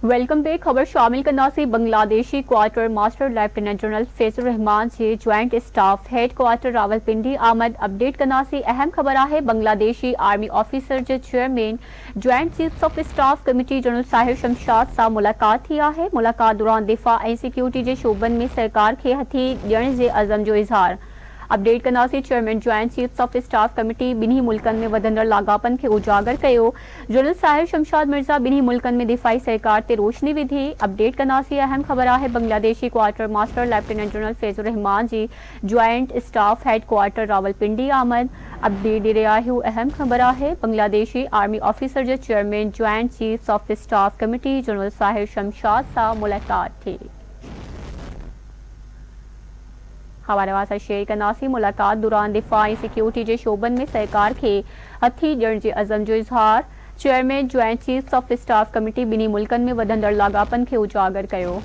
Welcome back. खबर शामिल करनासी Bangladeshi quarter master lieutenant general Faizur Rahman से joint staff head quarter Rawalpindi आमद अपडेट करनासी अहम खबर है। बांग्लादेशी आर्मी ऑफिसर जे chairman joint chief of staff committee general Sahir Shamshad सां मुलाकात थी है। मुलाकात दौरान दिफा ऐं सिक्योरिटी के शोबन में सरकार के हथी ॾियण जे अज़म जो इज़हार। अपडेट कंदासीं। Chairman joint chief of staff committee बिन्ही मुल्कन में वधंदड़ लागापन के उजागर कयो। जनरल साहिर शमशाद मिर्जा बिन्ही मुल्कन में दिफाई सहकार ते रोशनी विधी। अपडेट कंदासीं। अहम खबर है Bangladeshi quarter master lieutenant general Faizur Rahman जी joint staff head quarter Rawalpindi आमद अपडेट दे रहा है। अहम खबर है बांग्लादेशी आर्मी ऑफिसर जे chairman joint chief of staff committee general Sahir Shamshad सां मुलाकात थी। हवाले शेयर कंदासीं। मुलाकात दौरान दिफा ऐं सिक्योरिटी के शोबन में सरकार के हथी ॾियण जे अज़म जो इज़हार। Chairman joint chief of staff committee बिन्ही मुल्कन में वधंदड़ लागापन के उजागर कयो।